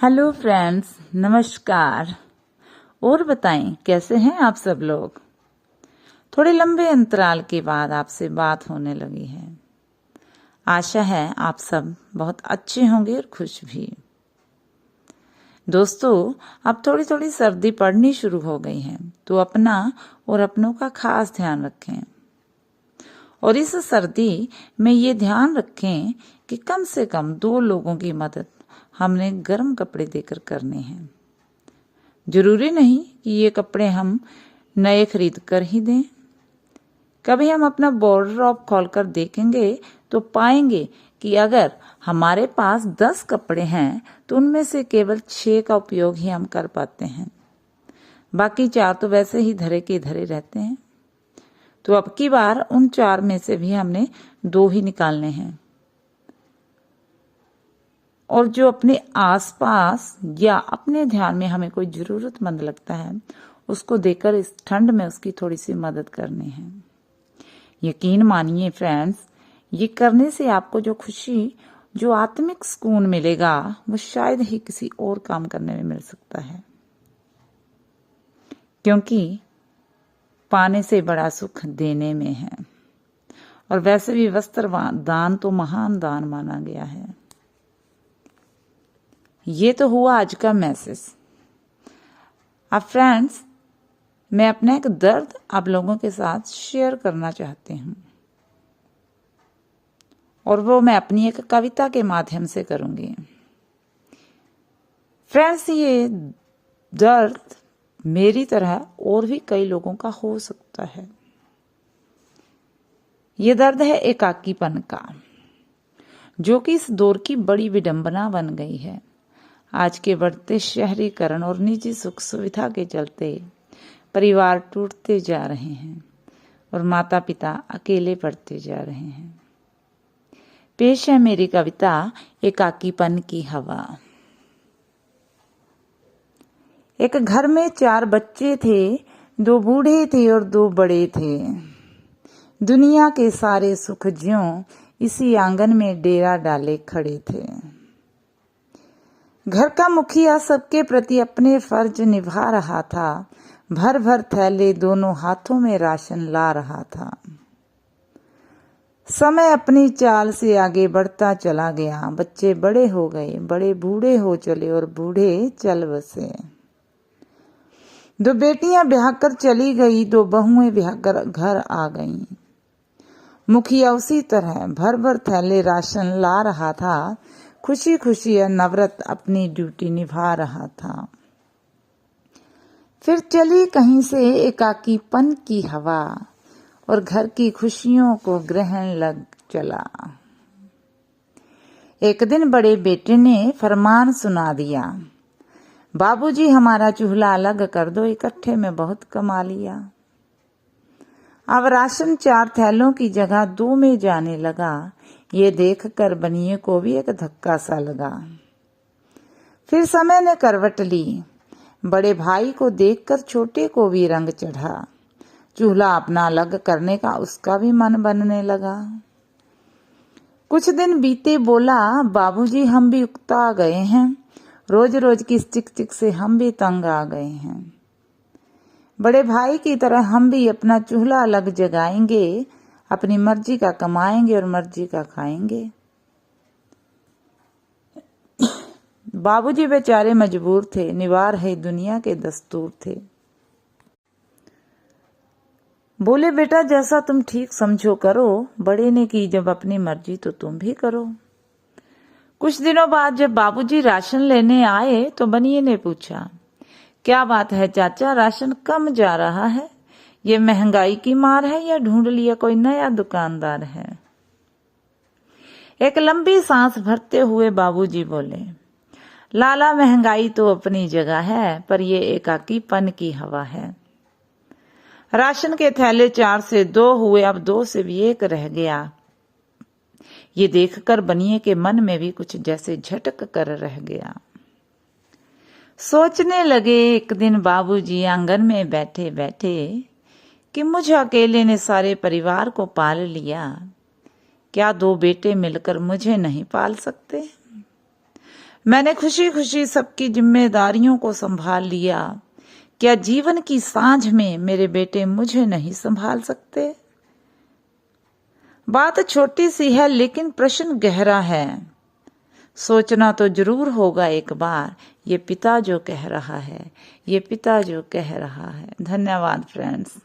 Hello friends, नमस्कार। और बताएं कैसे हैं आप सब लोग। थोड़े लंबे अंतराल के बाद आपसे बात होने लगी है। आशा है आप सब बहुत अच्छे होंगे और खुश भी। दोस्तों, अब थोड़ी थोड़ी सर्दी पड़नी शुरू हो गई है, तो अपना और अपनों का खास ध्यान रखें। और इस सर्दी में ये ध्यान रखें कि कम से कम 2 लोगों की मदद हमने गर्म कपड़े देकर करने हैं। जरूरी नहीं कि ये कपड़े हम नए खरीद कर ही दें। कभी हम अपना वार्डरोब खोलकर देखेंगे तो पाएंगे कि अगर हमारे पास 10 कपड़े हैं तो उनमें से केवल 6 का उपयोग ही हम कर पाते हैं। बाकी 4 तो वैसे ही धरे के धरे रहते हैं। तो अब की बार उन 4 में से भी हमने 2 ही निकालने हैं। और जो अपने आसपास या अपने ध्यान में हमें कोई जरूरतमंद लगता है, उसको देकर इस ठंड में उसकी थोड़ी सी मदद करनी है। यकीन मानिए फ्रेंड्स, ये करने से आपको जो खुशी, जो आत्मिक सुकून मिलेगा, वो शायद ही किसी और काम करने में मिल सकता है। क्योंकि पाने से बड़ा सुख देने में है। और वैसे भी वस्त्र दान तो महान दान माना गया है। ये तो हुआ आज का मैसेज। अब फ्रेंड्स, मैं अपना एक दर्द आप लोगों के साथ शेयर करना चाहती हूँ, और वो मैं अपनी एक कविता के माध्यम से करूंगी। फ्रेंड्स, ये दर्द मेरी तरह और भी कई लोगों का हो सकता है। ये दर्द है एकाकीपन का, जो कि इस दौर की बड़ी विडंबना बन गई है। आज के बढ़ते शहरीकरण और निजी सुख सुविधा के चलते परिवार टूटते जा रहे हैं और माता पिता अकेले पड़ते जा रहे हैं। पेश है मेरी कविता एकाकीपन की हवा। एक घर में 4 बच्चे थे, 2 बूढ़े थे और 2 बड़े थे। दुनिया के सारे सुख ज्यों इसी आंगन में डेरा डाले खड़े थे। घर का मुखिया सबके प्रति अपने फर्ज निभा रहा था। भर भर थैले दोनों हाथों में राशन ला रहा था। समय अपनी चाल से आगे बढ़ता चला गया। बच्चे बड़े हो गए, बड़े बूढ़े हो चले और बूढ़े चल बसे। 2 बेटियां ब्याह कर चली गई, 2 बहुएं ब्याह कर घर आ गईं। मुखिया उसी तरह भर भर थैले राशन ला रहा था। खुशी खुशी नवरत अपनी ड्यूटी निभा रहा था। फिर चली कहीं से एकाकीपन की हवा और घर की खुशियों को ग्रहण लग चला। एक दिन बड़े बेटे ने फरमान सुना दिया, बाबूजी हमारा चूल्हा अलग कर दो, इकट्ठे में बहुत कमा लिया। अब राशन 4 थैलों की जगह 2 में जाने लगा। ये देखकर बनिए को भी एक धक्का सा लगा। फिर समय ने करवट ली। बड़े भाई को देखकर छोटे को भी रंग चढ़ा। चूल्हा अपना अलग करने का उसका भी मन बनने लगा। कुछ दिन बीते, बोला, बाबूजी हम भी उकता गए हैं। रोज रोज की चिक चिक से हम भी तंग आ गए हैं। बड़े भाई की तरह हम भी अपना चूल्हा अलग जगाएंगे। अपनी मर्जी का कमाएंगे और मर्जी का खाएंगे। बाबूजी बेचारे मजबूर थे, निवार है दुनिया के दस्तूर थे। बोले, बेटा जैसा तुम ठीक समझो करो। बड़े ने की जब अपनी मर्जी तो तुम भी करो। कुछ दिनों बाद जब बाबूजी राशन लेने आए तो बनिए ने पूछा, क्या बात है चाचा, राशन कम जा रहा है? ये महंगाई की मार है या ढूंढ लिया कोई नया दुकानदार है? एक लंबी सांस भरते हुए बाबूजी बोले, लाला महंगाई तो अपनी जगह है, पर ये एकाकीपन की हवा है। राशन के थैले 4 से 2 हुए, अब 2 से भी 1 रह गया। ये देखकर बनिए के मन में भी कुछ जैसे झटक कर रह गया। सोचने लगे एक दिन बाबूजी आंगन में बैठे बैठे कि मुझ अकेले ने सारे परिवार को पाल लिया, क्या 2 बेटे मिलकर मुझे नहीं पाल सकते? मैंने खुशी खुशी सबकी जिम्मेदारियों को संभाल लिया। क्या जीवन की सांझ में मेरे बेटे मुझे नहीं संभाल सकते? बात छोटी सी है लेकिन प्रश्न गहरा है। सोचना तो जरूर होगा एक बार, ये पिता जो कह रहा है, ये पिता जो कह रहा है। धन्यवाद फ्रेंड्स।